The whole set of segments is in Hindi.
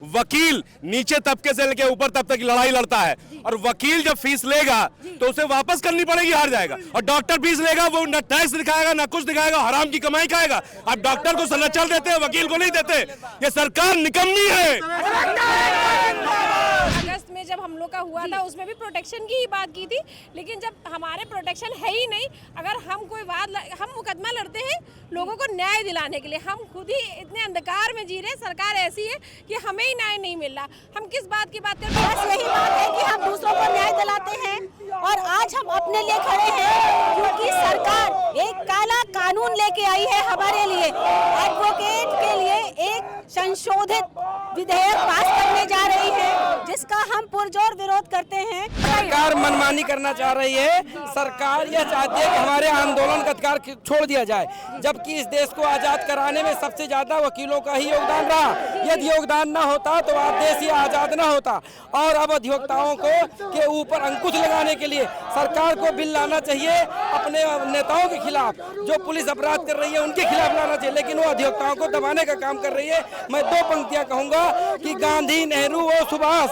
वकील नीचे तबके से लेकर ऊपर तबके की लड़ाई लड़ता है और वकील जब फीस लेगा तो उसे वापस करनी पड़ेगी, हार जाएगा। और डॉक्टर फीस लेगा, वो न टैक्स दिखाएगा ना कुछ दिखाएगा, हराम की कमाई खाएगा। आप डॉक्टर को संरक्षण देते हैं, वकील को नहीं देते। ये सरकार निकम्मी है। अगस्त में जब हम लोग का हुआ था उसमें भी प्रोटेक्शन की ही बात की थी, लेकिन जब हमारे प्रोटेक्शन है ही नहीं, अगर हम कोई हम मुकदमा लड़ते हैं लोगों को न्याय दिलाने के लिए, हम खुद ही इतने अंधकार में जी रहे हैं। सरकार ऐसी है कि हमें ही न्याय नहीं मिल रहा। हम किस बात की बात कर रहे हैं? बस यही बात है कि हम दूसरों को न्याय दिलाते हैं और आज हम अपने लिए खड़े हैं क्योंकि सरकार एक काला कानून लेके आई है हमारे लिए। एडवोकेट के लिए एक संशोधित विधेयक पास करने जा रही है जिसका हम पुरजोर विरोध करते हैं। सरकार मनमानी करना चाह रही है। सरकार यह चाहती है कि हमारे आंदोलन का अधिकार छोड़ दिया जाए, जबकि इस देश को आजाद कराने में सबसे ज्यादा वकीलों का ही योगदान रहा। यदि योगदान न होता तो आज देश ये आजाद न होता। और अब अधिवक्ताओं को के ऊपर अंकुश लगाने के लिए सरकार को बिल लाना चाहिए। अपने नेताओं के खिलाफ जो पुलिस अपराध कर रही है उनके खिलाफ लाना चाहिए, लेकिन वो अधिवक्ताओं को दबाने का काम कर रही है। मैं दो पंक्तियां कहूंगा कि गांधी, नेहरू और सुभाष,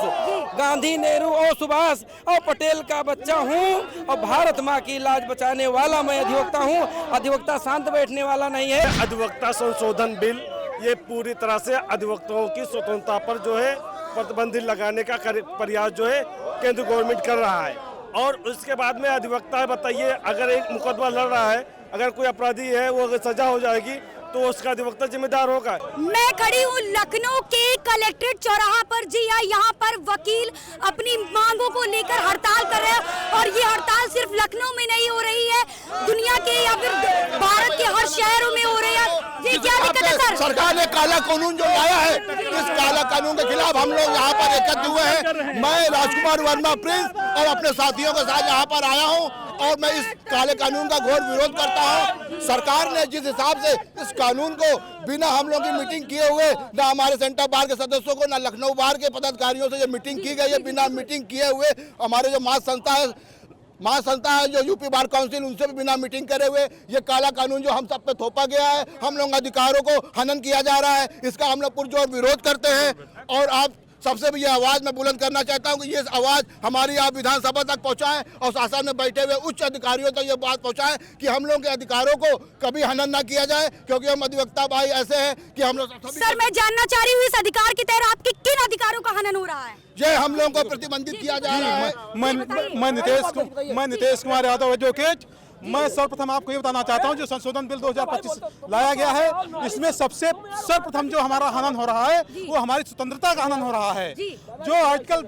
गांधी, नेहरू और सुभाष और पटेल का बच्चा हूँ और भारत माँ की लाज बचाने वाला मैं अधिवक्ता हूँ। अधिवक्ता शांत बैठने वाला नहीं है। अधिवक्ता संशोधन बिल ये पूरी तरह से अधिवक्ताओं की स्वतंत्रता पर जो है प्रतिबंध लगाने का प्रयास जो है केंद्र गवर्नमेंट कर रहा है। और उसके बाद में अधिवक्ता बताइए, अगर एक मुकदमा लड़ रहा है, अगर कोई अपराधी है, वो अगर सजा हो जाएगी तो उसका अधिवक्ता जिम्मेदार होगा। मैं खड़ी हूँ लखनऊ के कलेक्ट्रेट चौराहा पर। जी हाँ, यहाँ पर वकील अपनी मांगों को लेकर हड़ताल कर रहे हैं और ये हड़ताल सिर्फ लखनऊ में नहीं हो रही है, दुनिया के या फिर भारत के हर शहरों में हो रही है। ये क्या दिक्कत है सर? सरकार ने काला कानून जो लाया है, इस काला कानून के खिलाफ हम लोग यहाँ पर एकत्र हुए हैं। मैं राजकुमार वर्मा प्रिंस और अपने साथियों के साथ यहाँ पर आया हूँ और मैं इस काले कानून का घोर विरोध करता हूँ। सरकार ने जिस हिसाब से इस कानून को बिना हम लोग की मीटिंग किए हुए, ना हमारे सेंट्रल बार के सदस्यों को, ना लखनऊ बार के पदाधिकारियों से ये मीटिंग की गई है, बिना मीटिंग किए हुए हमारे जो महासंस्था है जो यूपी बार काउंसिल, उनसे भी बिना मीटिंग करे हुए ये काला कानून जो हम सब पे थोपा गया है, हम लोग अधिकारों को हनन किया जा रहा है, इसका हम लोग पुरजोर विरोध करते हैं। और आप सबसे भी ये आवाज़ मैं बुलंद करना चाहता हूँ कि ये आवाज़ हमारी आप विधानसभा तक पहुँचाएं और शासन में बैठे हुए उच्च अधिकारियों तक ये बात पहुँचाएं कि हम लोग के अधिकारों को कभी हनन ना किया जाए, क्योंकि हम अधिवक्ता भाई ऐसे हैं कि हम लोग। सर, मैं जानना चाह रही हूँ इस अधिकार के तहत आपके किन अधिकारों का हनन हो रहा है? ये हम लोगों को प्रतिबंधित किया जा रहा है। मैं नीतीश कुमार यादव एडवोकेट। मैं सर्वप्रथम आपको ये बताना चाहता हूँ जो संशोधन बिल 2025 लाया गया है, इसमें सबसे सर्वप्रथम जो हमारा हनन हो रहा है वो हमारी स्वतंत्रता का हनन हो रहा है। जो आर्टिकल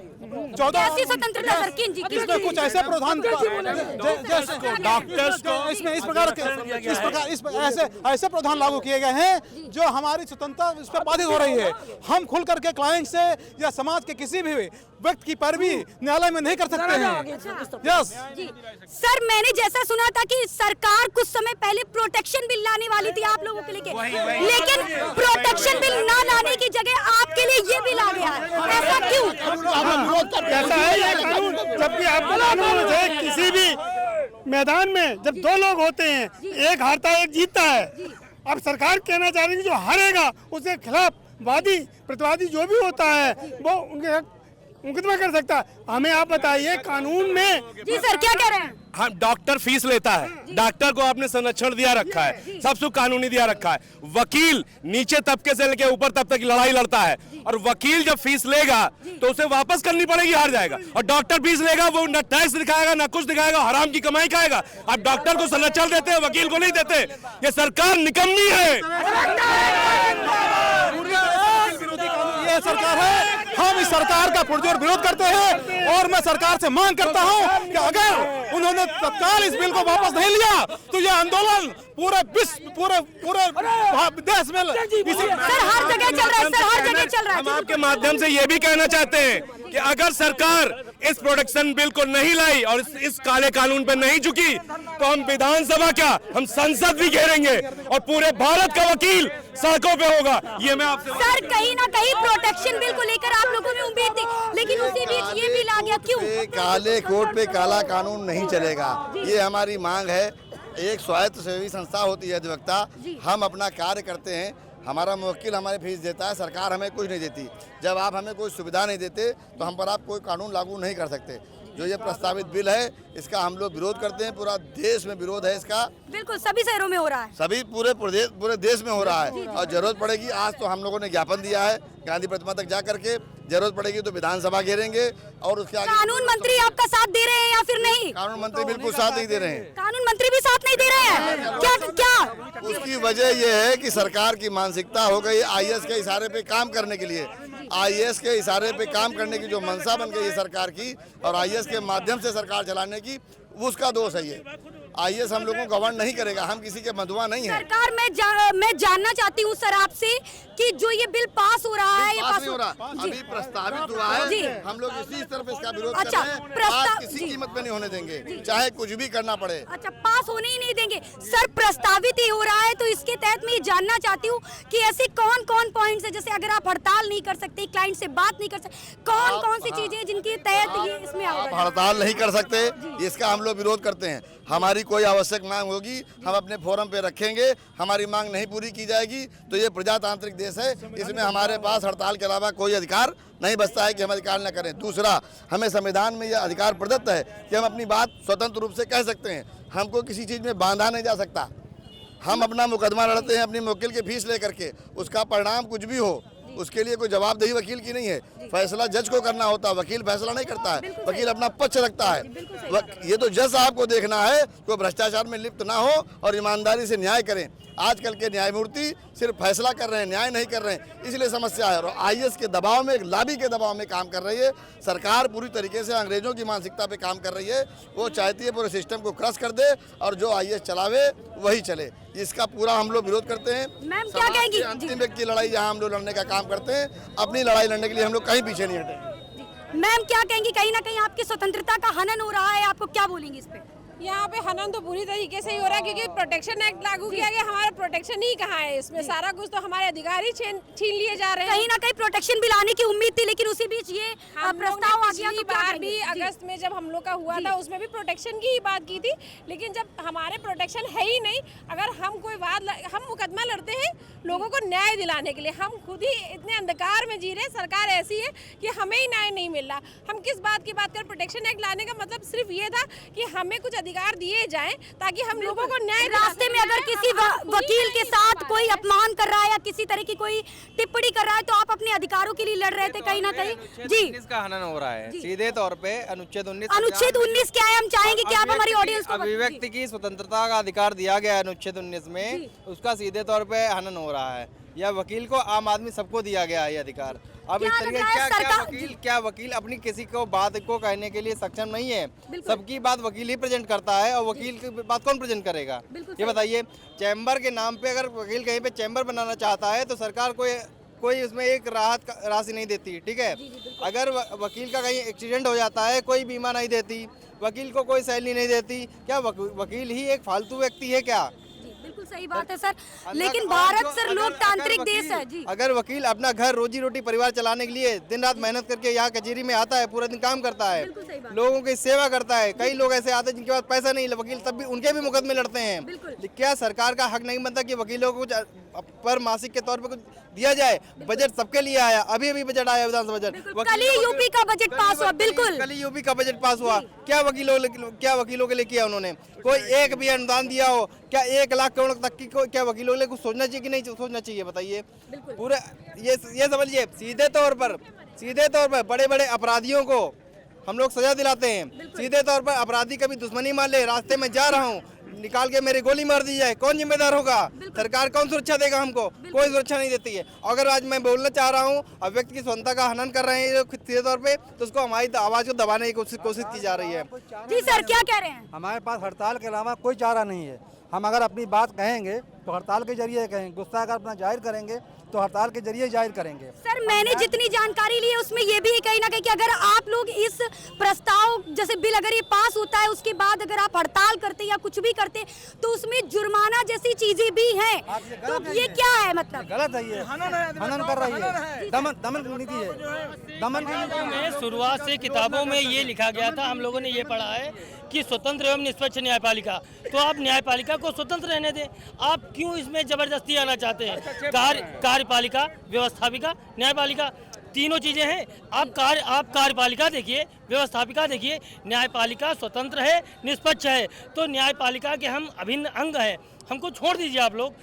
14 स्वतंत्रता सर किन जी? इसमें कुछ ऐसे प्रावधान डॉक्टर्स को इसमें इस प्रकार ऐसे प्रावधान लागू किए गए हैं जो हमारी स्वतंत्रता इस पर बाधित हो रही है। हम खुल करके क्लाइंट से या समाज के किसी भी व्यक्ति की पैरवी न्यायालय में नहीं कर सकते हैं। यस सर, मैंने जैसा सुना था कि सरकार कुछ समय पहले प्रोटेक्शन बिल लाने वाली थी आप लोगों के लिए, लेकिन प्रोटेक्शन बिल ना लाने की जगह आपके लिए ये बिल आ गया है, ऐसा क्यों? ऐसा है ये कानून, जबकि आपको कानून है किसी भी मैदान में जब दो लोग होते हैं, एक हारता है एक जीतता है। अब सरकार कहना चाह रही है जो हारेगा उसके खिलाफ वादी प्रतिवादी जो भी होता है वो उनके मुकदमा कर सकता है। हमें आप बताइए कानून में। जी सर, क्या कह रहे हैं? हाँ, डॉक्टर फीस लेता है, डॉक्टर को आपने संरक्षण दिया रखा है, सब सुख कानूनी दिया रखा है। वकील नीचे तबके से लेकर ऊपर तबके की लड़ाई लड़ता है और वकील जब फीस लेगा तो उसे वापस करनी पड़ेगी, हार जाएगा। और डॉक्टर फीस लेगा, वो न टैक्स दिखाएगा ना कुछ दिखाएगा, हराम की कमाई खाएगा। आप डॉक्टर को संरक्षण देते हैं, वकील को नहीं देते। ये सरकार निकम्मी है। ये सरकार है, हम इस सरकार का पुरजोर विरोध करते हैं और मैं सरकार से मांग करता हूं कि अगर उन्होंने तत्काल इस बिल को वापस नहीं लिया तो यह आंदोलन पूरे विश्व पूरे देश में सर हर जगह चल रहा है। सर हर जगह चल रहा है। हम आपके माध्यम से ये भी कहना चाहते हैं कि अगर सरकार इस प्रोटेक्शन बिल को नहीं लाई और इस काले कानून पर नहीं झुकी तो हम विधानसभा क्या, हम संसद भी घेरेंगे और पूरे भारत का वकील सड़कों पे होगा। ये मैं आपसे सर, कहीं ना कहीं प्रोटेक्शन बिल को लेकर आप लोगों में उम्मीद थी, लेकिन उसी बीच ये बिल आ गया, क्यों? काले कोट पे काला कानून नहीं चलेगा, ये हमारी मांग है। एक स्वायत्त सेवी संस्था होती है अधिवक्ता, हम अपना कार्य करते हैं, हमारा मुवक्किल हमारी फीस देता है, सरकार हमें कुछ नहीं देती। जब आप हमें कोई सुविधा नहीं देते तो हम पर आप कोई कानून लागू नहीं कर सकते। जो ये प्रस्तावित बिल है इसका हम लोग विरोध करते हैं, पूरा देश में विरोध है इसका। बिल्कुल सभी शहरों में हो रहा है, सभी पूरे देश में हो रहा है। और जरूरत पड़ेगी, आज तो हम लोगों ने ज्ञापन दिया है गांधी प्रतिमा तक जा करके, जरूरत पड़ेगी तो विधानसभा घेरेंगे और उसके आगे कानून मंत्री आपका साथ दे रहे हैं या फिर नहीं? कानून मंत्री बिल्कुल साथ नहीं दे रहे हैं। कानून मंत्री भी साथ नहीं दे रहे हैं, क्या? उसकी वजह यह है कि सरकार की मानसिकता हो गई आईएएस के इशारे पे काम करने के लिए। आईएएस के इशारे पे काम करने की जो मंशा बन गई है सरकार की और आईएएस के माध्यम से सरकार चलाने की, उसका दोष है ये। आईएएस हम लोगों को गवर्न नहीं करेगा, हम किसी के मधुआ नहीं है। सरकार मैं जानना चाहती हूँ सर आपसे कि जो ये बिल पास हो रहा है, ये पास नहीं हो रहा, अभी प्रस्तावित हुआ है। हम लोग इसी तरफ इसका विरोध कर रहे हैं। पास किसी कीमत पे नहीं होने देंगे, चाहे कुछ भी करना पड़े। अच्छा, पास होने ही नहीं देंगे सर, प्रस्तावित ही हो रहा है। तो इसके तहत मैं ये जानना चाहती हूँ कि ऐसे कौन कौन पॉइंट्स है, जैसे अगर आप हड़ताल नहीं कर सकते, क्लाइंट से बात नहीं कर सकते, कौन कौन सी चीजें जिनके तहत ये इसमें आप हड़ताल नहीं कर सकते, इसका हम लोग विरोध करते हैं। हमारी कोई आवश्यक मांग होगी हम अपने फोरम पे रखेंगे, हमारी मांग नहीं पूरी की जाएगी तो ये प्रजातांत्रिक देश है, इसमें हमारे पास हड़ताल के अलावा कोई अधिकार नहीं बचता है कि हम अधिकार न करें। दूसरा, हमें संविधान में यह अधिकार प्रदत्त है कि हम अपनी बात स्वतंत्र रूप से कह सकते हैं, हमको किसी चीज़ में बांधा नहीं जा सकता। हम अपना मुकदमा लड़ते हैं अपनी मुवक्किल की फीस लेकर के, उसका परिणाम कुछ भी हो उसके लिए कोई जवाबदेही वकील की नहीं है, फैसला जज को करना होता है, वकील फैसला नहीं करता है, वकील अपना पक्ष रखता है। ये तो जज साहब को देखना है कोई भ्रष्टाचार में लिप्त ना हो और ईमानदारी से न्याय करें। आजकल के न्यायमूर्ति सिर्फ फैसला कर रहे हैं, न्याय नहीं कर रहे हैं, इसलिए समस्या है। और आईएएस के दबाव में, एक लॉबी के दबाव में काम कर रही है सरकार, पूरी तरीके से अंग्रेजों की मानसिकता पे काम कर रही है। वो चाहती है पूरे सिस्टम को क्रश कर दे और जो आईएएस चलावे वही चले। इसका पूरा हम लोग विरोध करते हैं। मैम क्या कहेंगी? अंतिम व्यक्ति की लड़ाई जहाँ हम लोग लड़ने का काम करते हैं, अपनी लड़ाई लड़ने के लिए हम लोग कहीं पीछे नहीं हटे। मैम क्या कहेंगी, कहीं ना कहीं आपकी स्वतंत्रता का हनन हो रहा है, आपको क्या बोलेंगे इस पे? यहाँ पे हनन तो पूरी तरीके से ही हो रहा है, क्योंकि प्रोटेक्शन एक्ट लागू किया गया, हमारा प्रोटेक्शन ही कहाँ है इसमें? सारा कुछ तो हमारे अधिकार ही छीन लिए जा रहे हैं। कहीं ना कहीं प्रोटेक्शन भी लाने की उम्मीद थी, लेकिन उसी बीच ये प्रस्ताव आ गया। तो बार भी अगस्त में जब हम लोग का हुआ था उसमें भी प्रोटेक्शन की ही बात की थी, लेकिन जब हमारे प्रोटेक्शन है ही नहीं, अगर हम कोई हम मुकदमा लड़ते हैं लोगों को न्याय दिलाने के लिए, हम खुद ही इतने अंधकार में जी रहे हैं। सरकार ऐसी है कि हमें ही न्याय नहीं मिल रहा। हम किस बात की बात कर? प्रोटेक्शन एक्ट लाने का मतलब सिर्फ ये था कि हमें कुछ अधिकार दिए जाएं ताकि हम लोगों को न्याय। रास्ते में अगर किसी वकील के साथ कोई अपमान कर रहा है या किसी तरह की कोई टिप्पणी कर रहा है तो आप अपने अधिकारों के लिए लड़ रहे थे कहीं ना कहीं। जी, इसका हनन हो रहा है सीधे तौर पे। अनुच्छेद 19 क्या है? हम चाहेंगे कि आप हमारी ऑडियंस को अभिव्यक्ति की स्वतंत्रता का अधिकार दिया गया है अनुच्छेद 19 में, उसका सीधे तौर पे हनन हो रहा है। यह वकील को, आम आदमी सबको दिया गया है ये अधिकार। अब इस तरीके क्या वकील अपनी किसी को बात को कहने के लिए सक्षम नहीं है? सबकी बात वकील ही प्रेजेंट करता है और वकील की बात कौन प्रेजेंट करेगा? ये बताइए। चैम्बर के नाम पे अगर वकील कहीं पे चैम्बर बनाना चाहता है तो सरकार कोई उसमें एक राहत राशि नहीं देती, ठीक है। अगर वकील का कहीं एक्सीडेंट हो जाता है कोई बीमा नहीं देती, वकील को कोई सैलरी नहीं देती। क्या वकील ही एक फालतू व्यक्ति है क्या? बिल्कुल सही बात है सर, लेकिन भारत सर लोकतांत्रिक देश है जी। अगर वकील अपना घर, रोजी रोटी, परिवार चलाने के लिए दिन रात मेहनत करके यहाँ कचहरी में आता है, पूरा दिन काम करता है, लोगों की सेवा करता है। कई लोग ऐसे आते हैं जिनके पास पैसा नहीं, वकील तब भी उनके भी मुकदमे लड़ते हैं। क्या सरकार का हक नहीं बनता कि वकीलों को कुछ पर मासिक के तौर पर कुछ दिया जाए? बजट सबके लिए आया, अभी बजट आया, विधानसभा बजट। कल ही यूपी का बजट पास हुआ। बिल्कुल, कल ही यूपी का बजट पास हुआ। क्या वकीलों के लिए किया उन्होंने? कोई एक भी अनुदान दिया हो क्या? 1 लाख करोड़ तक की क्या वकीलों के लिए कुछ सोचना चाहिए कि नहीं सोचना चाहिए? बताइए। पूरे ये समझिए, सीधे तौर पर बड़े बड़े अपराधियों को हम लोग सजा दिलाते हैं। सीधे तौर पर अपराधी कभी दुश्मनी मान ले, रास्ते में जा रहा हूँ, निकाल के मेरी गोली मार दी जाए, कौन जिम्मेदार होगा? सरकार कौन सुरक्षा देगा हमको? कोई सुरक्षा नहीं देती है। अगर आज मैं बोलना चाह रहा हूँ, अभिव्यक्ति की स्वतंत्रता का हनन कर रहे हैं सीधे तौर पे, तो उसको हमारी आवाज को दबाने की कोशिश की जा रही है। जी सर, क्या कह रहे हैं? हमारे पास हड़ताल के अलावा कोई चारा नहीं है। हम अगर अपनी बात कहेंगे तो हड़ताल के जरिए कहेंगे, गुस्सा अगर अपना जाहिर करेंगे तो हड़ताल के जरिए जाहिर करेंगे। सर मैंने जितनी जानकारी ली है उसमें ये भी है कहीं ना कहीं कि कि अगर आप लोग इस प्रस्ताव जैसे बिल अगर ये पास होता है उसके बाद अगर आप हड़ताल करते या कुछ भी करते तो उसमें जुर्माना जैसी चीजें भी हैं, तो ये क्या है मतलब? गलत है, ये हनन कर रही है, दमन की नीति है, दमन की नीति में शुरुआत से किताबों में ये लिखा गया था, हम लोगों ने ये पढ़ा है कि स्वतंत्र एवं निष्पक्ष न्यायपालिका। तो आप न्यायपालिका को स्वतंत्र रहने दें, आप क्यों इसमें जबरदस्ती आना चाहते हैं? कार्यपालिका, व्यवस्थापिका, न्यायपालिका तीनों चीजें हैं। आप कार्यपालिका देखिए, व्यवस्थापिका देखिए, न्यायपालिका स्वतंत्र है, निष्पक्ष है, तो न्यायपालिका के हम अभिन्न अंग हैं, हमको छोड़ दीजिए आप लोग।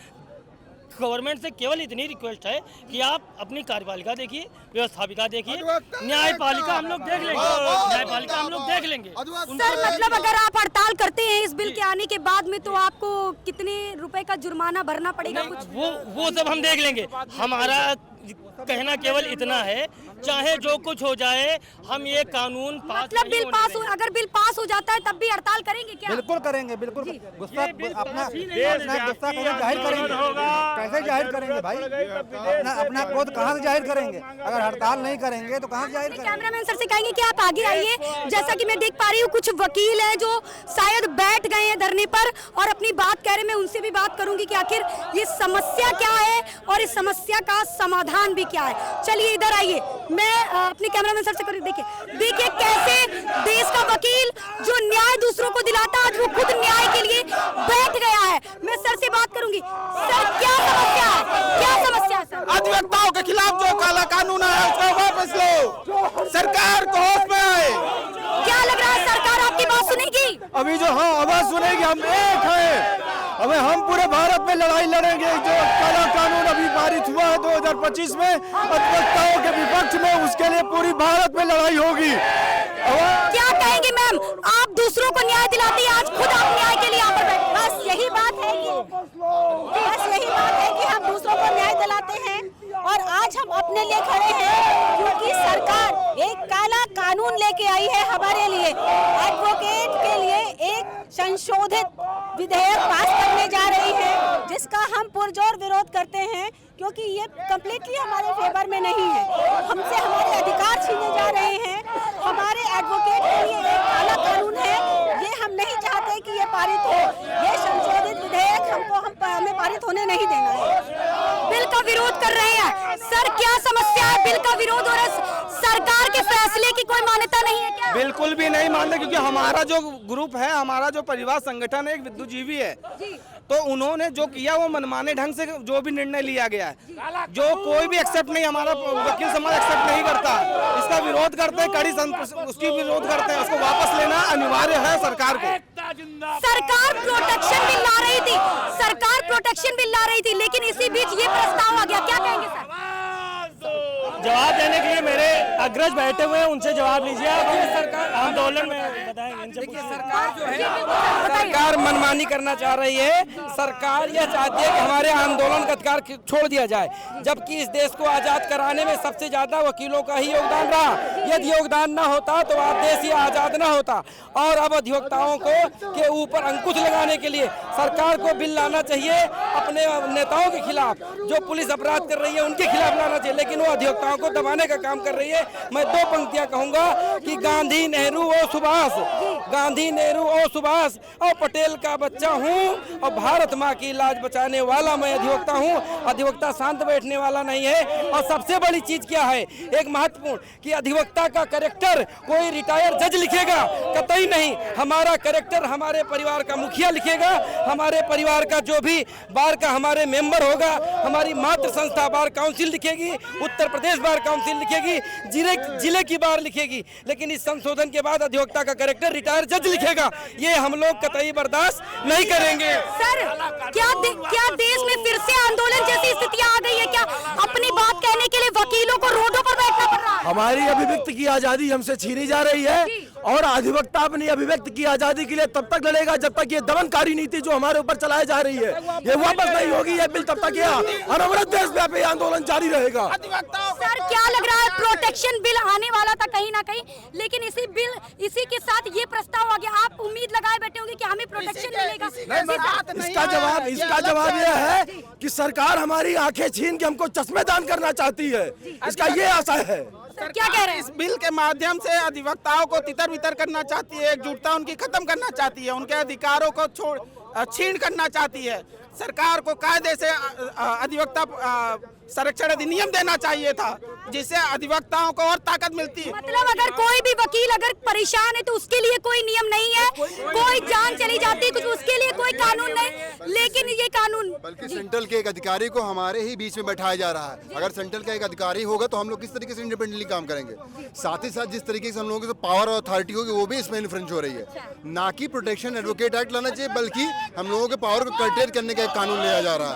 गवर्नमेंट से केवल इतनी रिक्वेस्ट है कि आप अपनी कार्यपालिका देखिए, व्यवस्थापिका देखिए, न्यायपालिका हम लोग देख लेंगे, न्यायपालिका हम लोग देख लेंगे। सर मतलब अगर आप हड़ताल करते हैं इस बिल के आने के बाद में तो आपको कितने रुपए का जुर्माना भरना पड़ेगा? कुछ वो सब हम देख लेंगे। हमारा कहना केवल इतना है, चाहे जो कुछ हो जाए, हम ये कानून पास मतलब बिल पास हो, अगर बिल पास हो जाता है तब भी हड़ताल करेंगे क्या? बिल्कुल करेंगे, बिल्कुल गुस्सा अपना गुस्सा जाहिर करेंगे। कैसे जाहिर करेंगे भाई? अपना क्रोध कहाँ से जाहिर करेंगे? अगर हड़ताल नहीं करेंगे तो कहाँ से जाहिर करेंगे? कैमरामैन सर से कहेंगे कि आप आगे आइए। जैसा कि मैं देख पा रही हूँ कुछ वकील हैं जो शायद बैठ गए हैं धरने पर और अपनी बात कह रहे हैं। मैं उनसे भी बात करूंगी कि आखिर ये समस्या क्या है और इस समस्या का समाधान भी क्या है। चलिए इधर आइए, मैं अपने कैमरामैन सर से करूँ। देखिए कैसे देश का वकील जो न्याय दूसरों को दिलाता आज वो खुद न्याय के लिए बैठ गया है। मैं सर से बात करूंगी। सर क्या समस्या है, क्या समस्या है सर? अधिवक्ताओं के खिलाफ जो काला कानून है उसको वापस लो, सरकार को होश में आए। क्या लग रहा है सरकार आपकी बात सुनेगी? अभी जो आवाज सुनेगी, हम एक हैं, हमें हम पूरे भारत में लड़ाई लड़ेंगे। जो काला कानून अभी पारित हुआ है 2025 में अधिवक्ताओं के विपक्ष में, उसके लिए पूरी भारत में लड़ाई होगी। क्या कहेंगे मैम, आप दूसरों को न्याय दिलाती है, आज खुद आप न्याय के लिए यहाँ पर बैठे। बस यही बात है कि हम दूसरों को न्याय दिलाते हैं और आज हम अपने लिए खड़े हैं, क्योंकि सरकार एक काला कानून लेके आई है हमारे लिए। एडवोकेट के लिए एक संशोधित विधेयक पास करने जा रही है, जिसका हम पुरजोर विरोध करते हैं, क्योंकि ये कम्प्लीटली हमारे फेवर में नहीं है। हमसे हमारे अधिकार छीने जा रहे हैं। हमारे एडवोकेट के लिए एक काला कानून है, ये हम नहीं चाहते कि ये पारित हो। ये संशोधित विधेयक हमें पारित होने नहीं देना है। बिल का विरोध कर रहे हैं सर, क्या समस्या है? बिल का विरोध और सरकार के फैसले की कोई मान्यता नहीं है क्या? बिल्कुल भी नहीं मानते, क्योंकि हमारा जो ग्रुप है, हमारा जो परिवार संगठन है, एक विद्युजीवी है, तो उन्होंने जो किया वो मनमाने ढंग से जो भी निर्णय लिया गया है, जो कोई भी एक्सेप्ट नहीं, हमारा वकील समाज एक्सेप्ट नहीं करता, इसका विरोध करते हैं, कड़ी उसकी विरोध करते हैं। उसको वापस लेना अनिवार्य है सरकार को। सरकार प्रोटेक्शन बिल ला रही थी, सरकार प्रोटेक्शन बिल ला रही थी, लेकिन इसी बीच ये प्रस्ताव आ गया। क्या कहेंगे सर? जवाब देने के लिए मेरे अग्रज बैठे हुए हैं, उनसे जवाब लीजिए। आप सरकार आंदोलन में बताएंगे। देखिए सरकार जो है, सरकार मनमानी करना चाह रही है। सरकार यह चाहती है कि हमारे आंदोलन का अधिकार छोड़ दिया जाए, जबकि इस देश को आजाद कराने में सबसे ज्यादा वकीलों का ही योगदान रहा। यदि योगदान न होता तो आज देश ये आजाद न होता। और अब अधिवक्ताओं को के ऊपर अंकुश लगाने के लिए सरकार को बिल लाना चाहिए, अपने नेताओं के खिलाफ जो पुलिस अपराध कर रही है उनके खिलाफ लाना चाहिए, लेकिन वो अधिवक्ताओं को दबाने का काम कर रही है। मैं दो पंक्तियां कहूंगा कि गांधी, नेहरू और सुभाष, गांधी, नेहरू और सुभाष और पटेल का बच्चा हूं और भारत माँ की लाज बचाने वाला मैं अधिवक्ता हूं। अधिवक्ता शांत बैठने वाला नहीं है। और सबसे बड़ी चीज क्या है, एक महत्वपूर्ण, कि अधिवक्ता का कैरेक्टर कोई रिटायर्ड जज लिखेगा, कतई नहीं। हमारा कैरेक्टर हमारे परिवार का मुखिया लिखेगा, हमारे परिवार का जो भी बार का हमारे मेंबर होगा, हमारी मातृ संस्था bar council लिखेगी, Uttar Pradesh bar council लिखेगी, जिले की बार लिखेगी। लेकिन इस संशोधन के बाद अधिवक्ता का कैरेक्टर रिटायर्ड जज लिखेगा, ये हम लोग कतई बर्दाश्त नहीं करेंगे। सर क्या देश में फिर से आंदोलन जैसी स्थितियां आ गई है क्या? अपनी बात कहने के लिए वकीलों को रोडों पर बैठना पड़ रहा है। हमारी अभिव्यक्ति की आजादी हमसे छीनी जा रही है और अधिवक्ता अपनी अभिव्यक्ति की आजादी के लिए तब तक लड़ेगा जब तक ये दमनकारी नीति जो हमारे ऊपर चलाई जा रही है ये वापस नहीं होगी। ये बिल तब तक यह अनवरत देशव्यापी आंदोलन जारी रहेगा। सर क्या लग रहा है प्रोटेक्शन बिल आने वाला था कहीं ना कहीं, लेकिन इसी के साथ ये प्रस्ताव आ गया। आप उम्मीद लगाए बैठे होंगे कि हमें प्रोटेक्शन मिलेगा। इसका जवाब यह है कि सरकार हमारी आंखें छीन के हमको चश्मेदान करना चाहती है, इसका ये आशय है। सर क्या कह रहे हैं? इस बिल के माध्यम से अधिवक्ताओं को तितर बितर करना चाहती है, एकजुटता उनकी खत्म करना चाहती है, उनके अधिकारों को छीन करना चाहती है। सरकार को कायदे से अधिवक्ता संरक्षण अधिनियम देना चाहिए था, जिससे अधिवक्ताओं को और ताकत मिलती है। मतलब अगर कोई भी वकील अगर परेशान है तो उसके लिए कोई नियम नहीं है, कोई जान चली जाती है कुछ, उसके लिए कोई कानून नहीं, लेकिन ये कानून बल्कि सेंट्रल के एक अधिकारी को हमारे ही बीच में बैठाया जा रहा है। अगर सेंट्रल का एक अधिकारी होगा तो हम लोग किस तरीके से इंडिपेंडेंटली काम करेंगे। साथ ही साथ जिस तरीके से हम लोगों की पावर और अथॉरिटी होगी वो भी इसमें इन्फ्रिंज हो रही है। ना कि प्रोटेक्शन एडवोकेट एक्ट लाना चाहिए, बल्कि हम लोगों के पावर को कर्टेल करने का एक कानून लिया जा रहा है,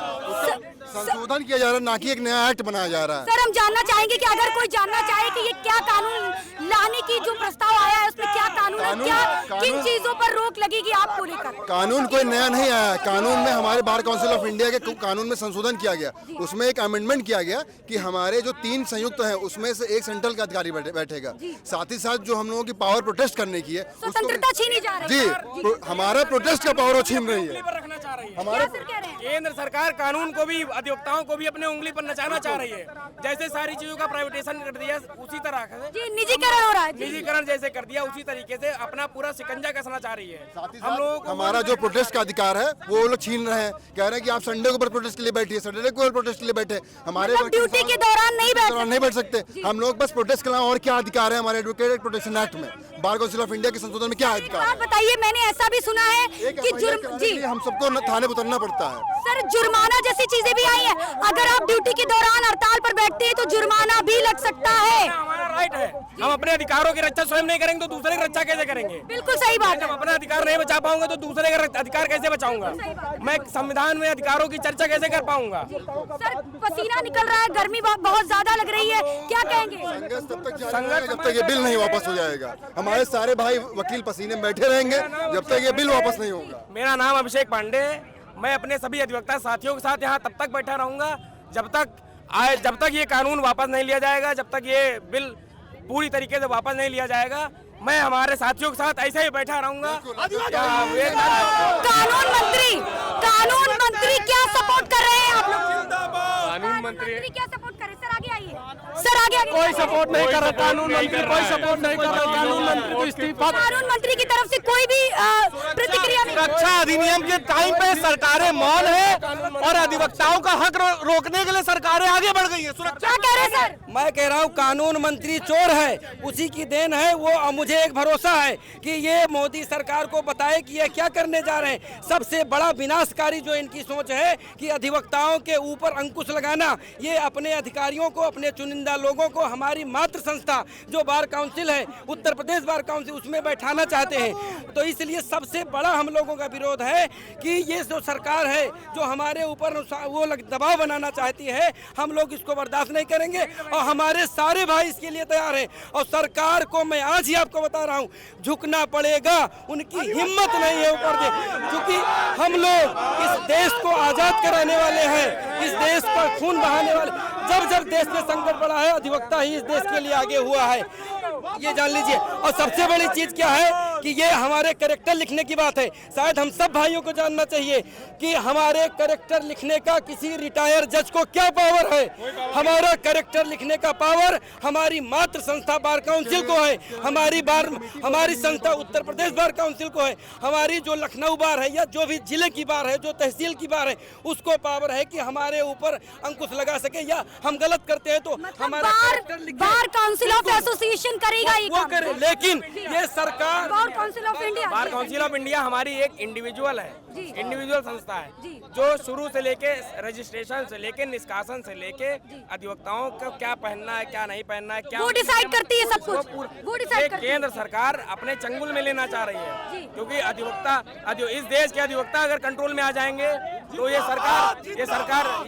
संशोधन किया जा रहा है, ना कि एक नया एक्ट बनाया जा रहा है। सर हम जानना चाहेंगे कि अगर कोई जानना चाहे कि ये क्या कानून लाने की जो प्रस्ताव आया है उसमें क्या कानून है, क्या किन चीजों पर रोक लगेगी आपको लेकर? कानून कोई नया नहीं आया है। कानून में हमारे बार काउंसिल ऑफ इंडिया के कानून में संशोधन किया गया, उसमें एक अमेंडमेंट किया गया कि हमारे जो 3 संयुक्त हैं उसमें से एक सेंट्रल का अधिकारी बैठेगा। साथ ही साथ जो हम लोगों की पावर प्रोटेस्ट करने की है, स्वतंत्रता छीनी जा रही है। जी, हमारा प्रोटेस्ट का पावर छीन रही है। हमारे केंद्र सरकार कानून को भी अधिवक्ताओं को भी अपने उंगली पर नचाना चाह रही है। जैसे सारी चीजों का प्राइवेटाइजेशन कर दिया उसी तरह जी निजीकरण हो रहा है, निजीकरण जैसे कर दिया उसी तरीके से अपना पूरा शिकंजा कसना चाह रही है। हम लोग हमारा जो प्रोटेस्ट का अधिकार है वो लोग छीन रहे हैं, कह रहे हैं कि आप संडे के ऊपर प्रोटेस्ट के लिए बैठिए, सैटरडे के ऊपर प्रोटेस्ट के लिए बैठे, हमारे ड्यूटी के दौरान नहीं बैठ सकते। हम लोग बस प्रोटेस्ट के अलावा और क्या अधिकार है हमारे एडवोकेट प्रोटेक्शन एक्ट में, बार काउंसिल ऑफ इंडिया के संशोधन में क्या अधिकार है? बताइए। मैंने ऐसा भी सुना है कि जी हम सबको थाने पर उतरना पड़ता है। सर जुर्माना जैसी चीजें भी आई है, अगर आप ड्यूटी के दौरान हड़ताल पर बैठते हैं तो जुर्माना भी लग सकता है। हमारा राइट है, हम अपने अधिकारों की रक्षा स्वयं नहीं करेंगे तो दूसरे की रक्षा कैसे करेंगे? बिल्कुल सही बात है। जब अपना अधिकार नहीं बचा पाऊंगा तो दूसरे का अधिकार कैसे बचाऊंगा? मैं संविधान में अधिकारों की चर्चा कैसे कर पाऊंगा? सर पसीना निकल रहा है, गर्मी बहुत ज्यादा लग रही है, क्या कहेंगे? जब तक ये बिल नहीं वापस हो जाएगा, हमारे सारे भाई वकील पसीने में बैठे रहेंगे जब तक ये बिल वापस नहीं होगा। मेरा नाम अभिषेक पांडे है, मैं अपने सभी अधिवक्ता साथियों के साथ यहाँ तब तक बैठा रहूंगा जब तक ये कानून वापस नहीं लिया जाएगा, जब तक ये बिल पूरी तरीके से वापस नहीं लिया जाएगा। मैं हमारे साथियों के साथ ऐसे ही बैठा रहूंगा। कानून मंत्री क्या सपोर्ट कर रहे हैं आप लोग? कानून मंत्री क्या सपोर्ट कर रहे हैं? सर आगे आइए, सर आगे। कोई सपोर्ट नहीं कर रहा कानून मंत्री, कोई सपोर्ट नहीं कर रहा कानून मंत्री को इस्तीफा। कानून मंत्री की तरफ से कोई भी प्रतिक्रिया नहीं। रक्षा अधिनियम के टाइम पे सरकारें मौन है और अधिवक्ताओं का हक रोकने के लिए सरकारें आगे बढ़ गई है। क्या कह रहे हैं सर? मैं कह रहा हूँ कानून मंत्री चोर है, उसी की देन है वो। मुझे एक भरोसा है कि ये मोदी सरकार को बताए कि ये क्या करने जा रहे हैं। सबसे बड़ा विनाशकारी जो इनकी सोच है कि अधिवक्ताओं के ऊपर अंकुश लगाना, ये अपने अधिकारियों को, अपने चुनिंदा लोगों को हमारी मातृ संस्था जो बार काउंसिल है, उत्तर प्रदेश बार काउंसिल, उसमें बैठाना चाहते हैं। तो इसलिए सबसे बड़ा हम लोगों का विरोध है कि ये जो सरकार है जो हमारे ऊपर वो दबाव बनाना चाहती है, हम लोग इसको बर्दाश्त नहीं करेंगे और हमारे सारे भाई इसके लिए तैयार हैं। और सरकार को मैं आज ही आपको बता रहा हूँ, झुकना पड़ेगा, उनकी हिम्मत नहीं है ऊपर से, क्योंकि हम लोग इस देश को आजाद कराने वाले हैं, इस देश पर खून बहाने वाले। जब देश में संकट पड़ा है, अधिवक्ता ही इस देश के लिए आगे हुआ है, ये जान लीजिए। और सबसे बड़ी चीज क्या है कि ये हमारे कैरेक्टर लिखने की बात है। शायद हम सब भाइयों को जानना चाहिए कि हमारे कैरेक्टर लिखने का किसी रिटायर जज को क्या पावर है। हमारा कैरेक्टर लिखने का पावर हमारी मातृ संस्था बार काउंसिल को है, हमारी संस्था उत्तर प्रदेश बार काउंसिल को है, हमारी जो लखनऊ बार है या जो भी जिले की बार है, जो तहसील की बार है, उसको पावर है कि हमारे ऊपर अंकुश लगा सके। या हम गलत करते हैं तो हमारा बार काउंसिल ऑफ एसोसिएशन करेगा ये वो करे, लेकिन ये सरकार बार काउंसिल ऑफ इंडिया हमारी एक इंडिविजुअल है, इंडिविजुअल संस्था है जो शुरू से लेके रजिस्ट्रेशन से लेके निष्कासन से लेके अधिवक्ताओं को क्या पहनना है, क्या नहीं पहनना है, क्या वो डिसाइड करती है सब कुछ, वो डिसाइड करती है। केंद्र सरकार अपने चंगुल में लेना चाह रही है, क्योंकि इस देश के अधिवक्ता अगर कंट्रोल में आ जाएंगे तो ये सरकार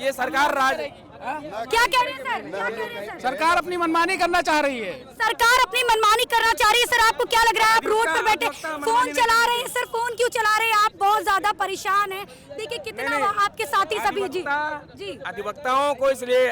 क्या कह रहे हैं सर? क्या कह रहे हैं सर? सरकार अपनी मनमानी करना चाह रही है। सरकार अपनी मनमानी करना चाह रही है। सर आपको क्या लग रहा है, आप रोड पर बैठे फोन चला रहे हैं? सर फोन क्यों चला रहे हैं? आप बहुत ज्यादा परेशान हैं। देखिए कितना आपके साथी सभी जी अधिवक्ताओं को इसलिए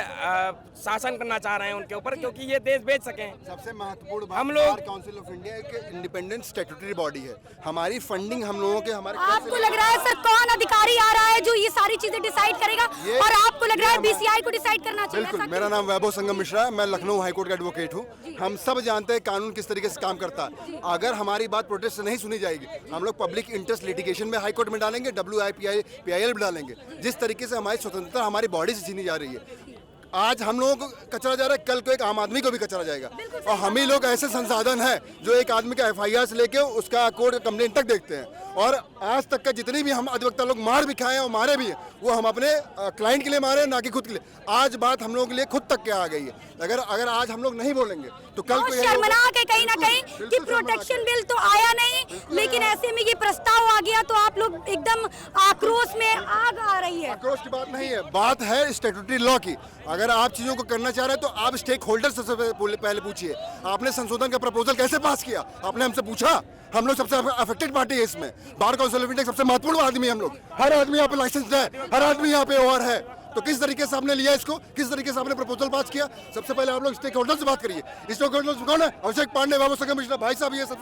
शासन करना चाह रहे हैं उनके ऊपर, क्योंकि ये देश बेच सकें। सबसे महत्वपूर्ण बात, हम लोग काउंसिल ऑफ इंडिया एक इंडिपेंडेंट स्टैट्यूटरी बॉडी है। हमारी फंडिंग हम लोगों के हमारे आपको लग रहा है सर कौन अधिकारी आ रहा है जो ये सारी चीजें डिसाइड करेगा, और आपको लग रहा है बीसीआई को डिसाइड करना चाहिए? बिल्कुल। मेरा नाम वैभव संगम मिश्रा है, मैं लखनऊ हाईकोर्ट का एडवोकेट हूँ। हम सब जानते हैं कानून किस तरीके से काम करता है। अगर हमारी बात प्रोटेस्ट से नहीं सुनी जाएगी, हम लोग पब्लिक इंटरेस्ट लिटिगेशन में हाईकोर्ट में डालेंगे, WIPIL में डालेंगे। जिस तरीके से हमारी स्वतंत्रता हमारी बॉडी से छीनी जा रही है, आज हम लोगों को कचरा जा रहा है, कल को एक आम आदमी को भी कचरा जाएगा। और हम ही लोग ऐसे संसाधन है जो एक आदमी का FIR से लेके उसका कोर्ट कंप्लेंट तक देखते हैं। और आज तक का जितनी भी हम अधिवक्ता लोग मार भी खाए हैं और मारे भी हैं, वो हम अपने क्लाइंट के लिए मारे, ना कि खुद के लिए। आज बात हम लोगों के लिए खुद तक क्या आ गई है। अगर आज हम लोग नहीं बोलेंगे तो कल को शर्मनाक है कहीं ना कहीं कि प्रोटेक्शन बिल तो आया नहीं, लेकिन ऐसे में ये प्रस्ताव आ गया तो आप लोग एकदम आक्रोश में आग आ रही है। आक्रोश की बात नहीं है, बात है स्टैट्यूटरी लॉ की। अगर आप चीजों को करना चाह रहे हैं तो आप स्टेक होल्डर से पहले पूछिए, आपने संशोधन का प्रपोजल कैसे पास किया? आपने हमसे पूछा? हम लोग सबसे अफेक्टेड पार्टी है इसमें। बार काउंसिल ऑफ इंडिया सबसे महत्वपूर्ण आदमी है हम लोग। हर आदमी यहाँ पे लाइसेंस है, हर आदमी यहाँ पे OR है। तो किस तरीके से आपने लिया इसको, किस तरीके से आपने प्रपोजल पास किया? सबसे पहले आप लोग स्टेक होल्डर से बात करिए। स्टेक होल्डर कौन है? अभिषेक पांडे, वैभव संगम मिश्रा, भाई साहब, ये सब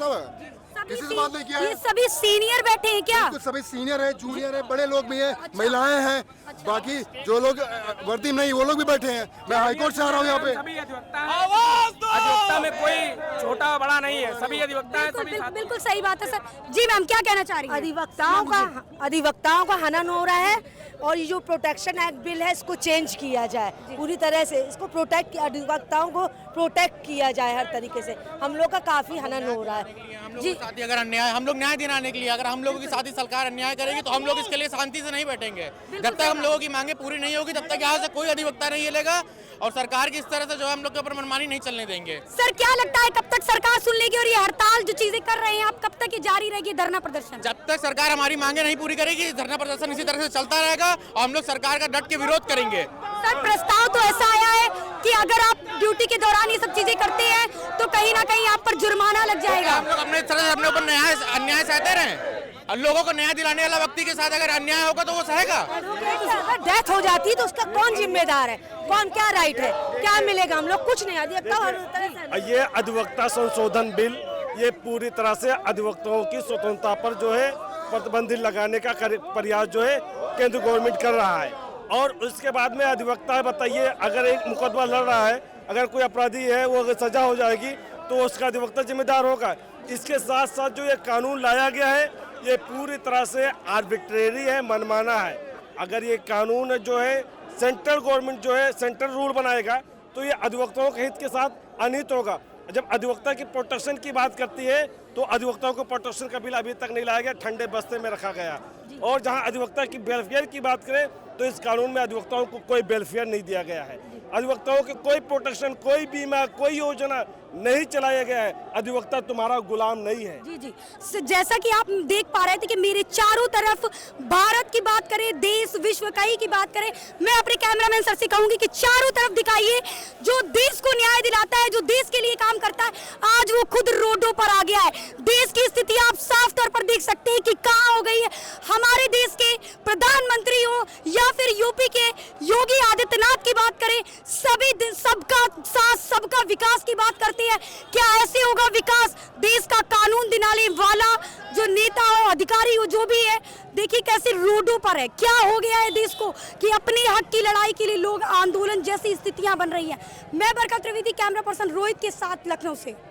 किसी से बात नहीं किया है। ये सभी सीनियर बैठे हैं क्या? सभी सीनियर है, जूनियर है, बड़े लोग भी हैं, महिलाएं हैं, बाकी जो लोग वर्दी में नहीं वो लोग भी बैठे हैं। मैं हाईकोर्ट से आ रहा हूँ यहाँ पे। सभी अधिवक्ता में कोई छोटा बड़ा नहीं है, सभी अधिवक्ता हैं। बिल्कुल सही बात है सर। जी मैम क्या कहना चाह रही हैं? अधिवक्ताओं का हनन हो रहा है, और ये जो प्रोटेक्शन एक्ट बिल है इसको चेंज किया जाए पूरी तरह से। इसको अधिवक्ताओं को प्रोटेक्ट किया जाए हर तरीके से। हम लोग का काफी हनन हो रहा है जी। साथी अगर अन्याय, हम लोग न्याय दिलाने के लिए, अगर हम लोगों की साथी सरकार अन्याय करेगी तो हम लोग इसके लिए शांति से नहीं बैठेंगे। जब तक हम लोगों की मांगे पूरी नहीं होगी तब तक यहाँ से कोई अधिवक्ता नहीं हिलेगा, और सरकार की इस तरह से जो हम लोग के ऊपर मनमानी नहीं चलने देंगे। सर क्या लगता है कब तक सरकार सुन लेगी, और ये हड़ताल जो चीजें कर रहे हैं आप, कब तक ये जारी रहेगी धरना प्रदर्शन? जब तक सरकार हमारी मांगे नहीं पूरी करेगी, धरना प्रदर्शन इसी तरह से चलता रहेगा और हम लोग सरकार का डट के विरोध करेंगे। सर प्रस्ताव तो ऐसा आया है कि अगर आप ड्यूटी के दौरान ये सब चीजें करते हैं तो कहीं ना कहीं आप पर जुर्माना लग जाएगा। हम लोग अपने तरह से अपने ऊपर अन्याय सहते रहे, और लोगों को न्याय दिलाने वाला व्यक्ति के साथ अगर अन्याय होगा तो वो सहेगा। अगर डेथ हो जाती है तो उसका कौन जिम्मेदार है? कौन, क्या राइट है, क्या मिलेगा? हम लोग कुछ नहीं। अधिवक्ता ये अधिवक्ता संशोधन बिल ये पूरी तरह से अधिवक्ताओं की स्वतंत्रता पर जो है प्रतिबंध लगाने का प्रयास जो है केंद्र गवर्नमेंट कर रहा है। और उसके बाद में अधिवक्ता बताइए, अगर एक मुकदमा लड़ रहा है, अगर कोई अपराधी है, वो अगर सजा हो जाएगी तो उसका अधिवक्ता जिम्मेदार होगा। इसके साथ साथ जो ये कानून लाया गया है ये पूरी तरह से आर्बिट्रेरी है, मनमाना है। अगर ये कानून जो है सेंट्रल गवर्नमेंट जो है सेंट्रल रूल बनाएगा तो ये अधिवक्ताओं के हित के साथ अनित होगा। जब अधिवक्ता की प्रोटेक्शन की बात करती है तो अधिवक्ताओं को प्रोटेक्शन का बिल अभी तक नहीं लाया गया, ठंडे बस्ते में रखा गया। और जहां अधिवक्ता की वेलफेयर की बात करें तो इस कानून में अधिवक्ताओं को कोई वेलफेयर नहीं दिया गया है। अधिवक्ताओं के कोई प्रोटेक्शन, कोई बीमा, कोई योजना नहीं चलाया गया है। अधिवक्ता तुम्हारा गुलाम नहीं है। जी जी, जैसा कि आप देख पा रहे थे कि मेरे चारों तरफ भारत की बात करें, देश विश्व कई की बात करें, मैं अपने कैमरामैन सर से कहूंगी कि चारों तरफ दिखाइए जो देश को न्याय दिलाता है, जो देश के लिए काम करता है, आज वो खुद रोडों पर आ गया है। देश की स्थिति आप साफ तौर पर देख सकते हैं कि कहां हो गई है। हमारे देश के प्रधानमंत्री हो या फिर यूपी के योगी आदित्यनाथ की बात करें, सभी सबका साथ सबका विकास की बात करते हैं। क्या ऐसे होगा विकास? देश का कानून दिलाने वाला जो नेता हो, अधिकारी हो, जो भी है, देखिए कैसे रोडों पर है। क्या हो गया है देश को कि अपने हक की लड़ाई के लिए लोग आंदोलन जैसी स्थितियां बन रही हैं। मैं बरकत त्रिवेदी, कैमरा पर्सन रोहित के साथ, लखनऊ से।